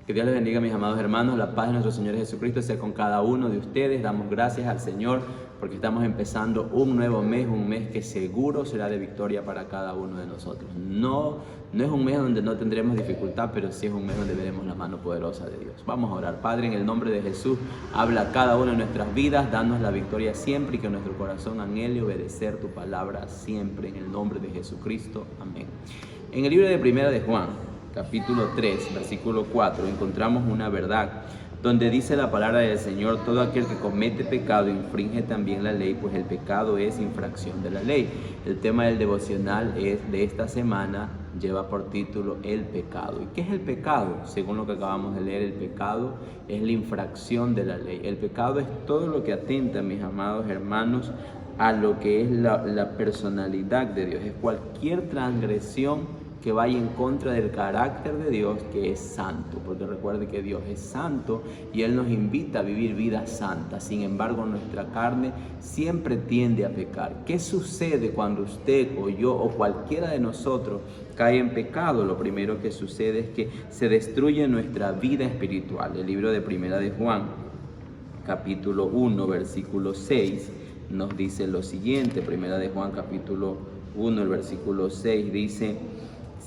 Que Dios les bendiga, mis amados hermanos. La paz de nuestro Señor Jesucristo sea con cada uno de ustedes. Damos gracias al Señor porque estamos empezando un nuevo mes, un mes que seguro será de victoria para cada uno de nosotros. No es un mes donde no tendremos dificultad, pero sí es un mes donde veremos la mano poderosa de Dios. Vamos a orar. Padre, en el nombre de Jesús, habla a cada una de nuestras vidas, danos la victoria siempre y que nuestro corazón anhele obedecer tu palabra siempre. En el nombre de Jesucristo. Amén. En el libro de Primera de Juan, capítulo 3, versículo 4, encontramos una verdad donde dice la palabra del Señor: todo aquel que comete pecado infringe también la ley, pues el pecado es infracción de la ley. El tema del devocional de esta semana lleva por título el pecado. ¿Y qué es el pecado? Según lo que acabamos de leer, el pecado es la infracción de la ley. El pecado es todo lo que atenta, mis amados hermanos, a lo que es la personalidad de Dios. Es cualquier transgresión que vaya en contra del carácter de Dios, que es santo, porque recuerde que Dios es santo y Él nos invita a vivir vidas santas. Sin embargo, nuestra carne siempre tiende a pecar. ¿Qué sucede cuando usted o yo o cualquiera de nosotros cae en pecado? Lo primero que sucede es que se destruye nuestra vida espiritual. El libro de Primera de Juan, capítulo 1, versículo 6, nos dice lo siguiente. Primera de Juan, capítulo 1, el versículo 6 dice: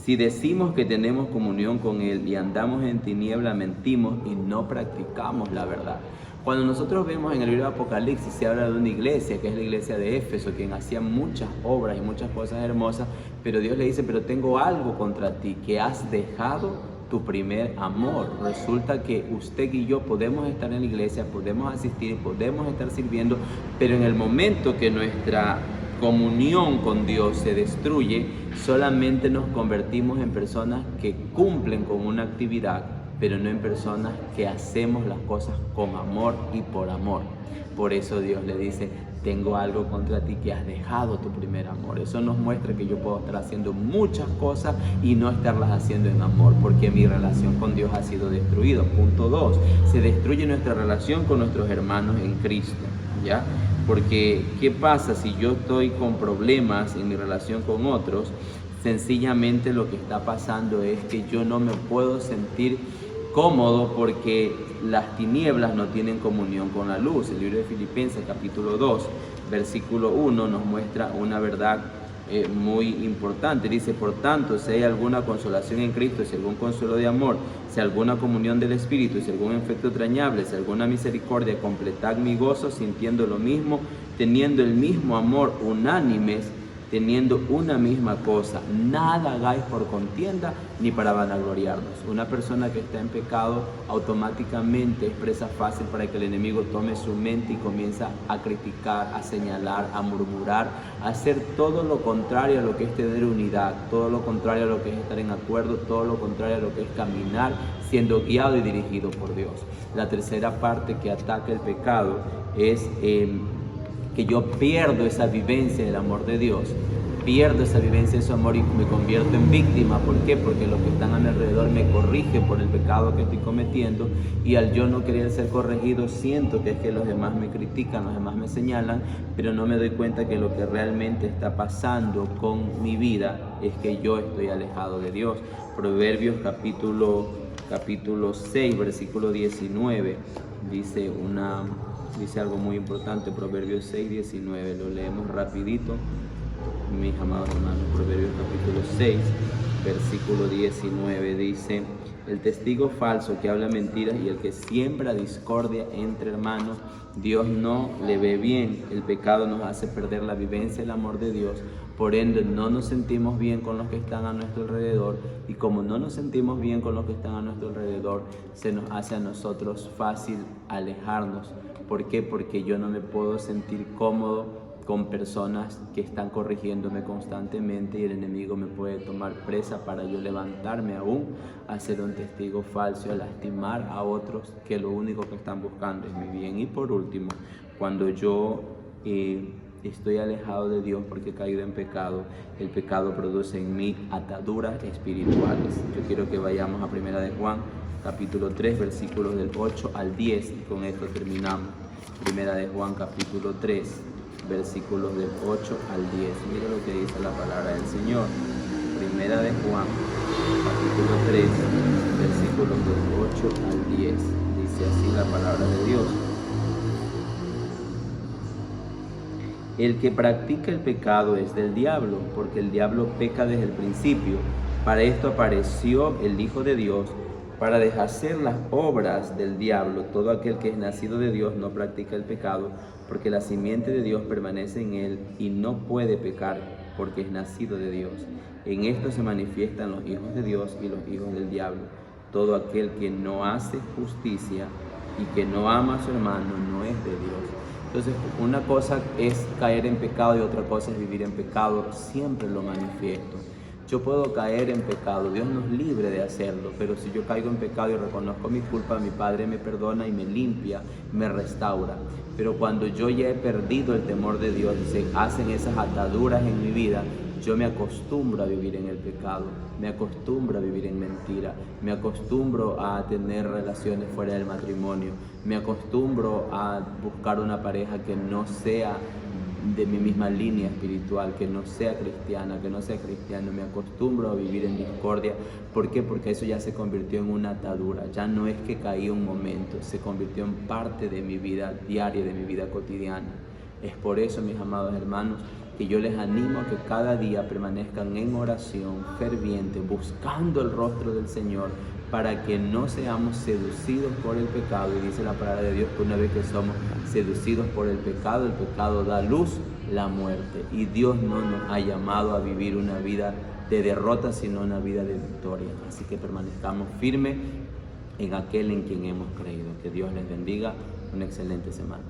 si decimos que tenemos comunión con Él y andamos en tiniebla, mentimos y no practicamos la verdad. Cuando nosotros vemos en el libro de Apocalipsis, se habla de una iglesia, que es la iglesia de Éfeso, quien hacía muchas obras y muchas cosas hermosas, pero Dios le dice: pero tengo algo contra ti, que has dejado tu primer amor. Resulta que usted y yo podemos estar en la iglesia, podemos asistir, podemos estar sirviendo, pero en el momento que nuestra comunión con Dios se destruye, solamente nos convertimos en personas que cumplen con una actividad, pero no en personas que hacemos las cosas con amor y por amor. Por eso Dios le dice: tengo algo contra ti, que has dejado tu primer amor. Eso nos muestra que yo puedo estar haciendo muchas cosas y no estarlas haciendo en amor, porque mi relación con Dios ha sido destruida. Punto 2, se destruye nuestra relación con nuestros hermanos en Cristo, ¿ya? Porque, ¿qué pasa si yo estoy con problemas en mi relación con otros? Sencillamente lo que está pasando es que yo no me puedo sentir cómodo porque las tinieblas no tienen comunión con la luz. El libro de Filipenses, capítulo 2, versículo 1, nos muestra una verdad muy importante. Dice: por tanto, si hay alguna consolación en Cristo, si algún consuelo de amor, si alguna comunión del Espíritu, si algún afecto entrañable, si alguna misericordia, completad mi gozo sintiendo lo mismo, teniendo el mismo amor, unánimes, teniendo una misma cosa. Nada hagáis por contienda ni para vanagloriarnos. Una persona que está en pecado automáticamente es presa fácil para que el enemigo tome su mente y comienza a criticar, a señalar, a murmurar, a hacer todo lo contrario a lo que es tener unidad, todo lo contrario a lo que es estar en acuerdo, todo lo contrario a lo que es caminar siendo guiado y dirigido por Dios. La tercera parte que ataca el pecado es que yo pierdo esa vivencia del amor de Dios, pierdo esa vivencia de su amor y me convierto en víctima. ¿Por qué? Porque los que están a mi alrededor me corrigen por el pecado que estoy cometiendo, y al yo no querer ser corregido, siento que es que los demás me critican, los demás me señalan, pero no me doy cuenta que lo que realmente está pasando con mi vida es que yo estoy alejado de Dios. Proverbios capítulo 6, versículo 19, dice algo muy importante. Proverbios 6, 19, lo leemos rapidito, mis amados hermanos. Proverbios capítulo 6, versículo 19 dice: el testigo falso que habla mentiras y el que siembra discordia entre hermanos, Dios no le ve bien. El pecado nos hace perder la vivencia del amor de Dios, por ende no nos sentimos bien con los que están a nuestro alrededor, y como no nos sentimos bien con los que están a nuestro alrededor, se nos hace a nosotros fácil alejarnos. ¿Por qué? Porque yo no me puedo sentir cómodo con personas que están corrigiéndome constantemente, y el enemigo me puede tomar presa para yo levantarme aún a ser un testigo falso, a lastimar a otros que lo único que están buscando es mi bien. Y por último, cuando yo estoy alejado de Dios porque he caído en pecado, el pecado produce en mí ataduras espirituales. Yo quiero que vayamos a Primera de Juan, capítulo 3, versículos del 8 al 10, y con esto terminamos. Primera de Juan, capítulo 3, versículos del 8 al 10. Mira lo que dice la palabra del Señor. Primera de Juan, capítulo 3, versículos del 8 al 10. Dice así la palabra de Dios. El que practica el pecado es del diablo, porque el diablo peca desde el principio. Para esto apareció el Hijo de Dios, para deshacer las obras del diablo. Todo aquel que es nacido de Dios no practica el pecado, porque la simiente de Dios permanece en él y no puede pecar, porque es nacido de Dios. En esto se manifiestan los hijos de Dios y los hijos del diablo. Todo aquel que no hace justicia y que no ama a su hermano no es de Dios. Entonces, una cosa es caer en pecado y otra cosa es vivir en pecado. Siempre lo manifiesto. Yo puedo caer en pecado, Dios nos libre de hacerlo, pero si yo caigo en pecado y reconozco mi culpa, mi Padre me perdona y me limpia, me restaura. Pero cuando yo ya he perdido el temor de Dios y se hacen esas ataduras en mi vida, yo me acostumbro a vivir en el pecado, me acostumbro a vivir en mentira, me acostumbro a tener relaciones fuera del matrimonio, me acostumbro a buscar una pareja que no sea de mi misma línea espiritual, que no sea cristiana, que no sea cristiano. Me acostumbro a vivir en discordia. ¿Por qué? Porque eso ya se convirtió en una atadura. Ya no es que caí un momento, se convirtió en parte de mi vida diaria, de mi vida cotidiana. Es por eso, mis amados hermanos, que yo les animo a que cada día permanezcan en oración ferviente, buscando el rostro del Señor, para que no seamos seducidos por el pecado. Y dice la palabra de Dios que una vez que somos seducidos por el pecado da luz la muerte. Y Dios no nos ha llamado a vivir una vida de derrota, sino una vida de victoria. Así que permanezcamos firmes en aquel en quien hemos creído. Que Dios les bendiga. Una excelente semana.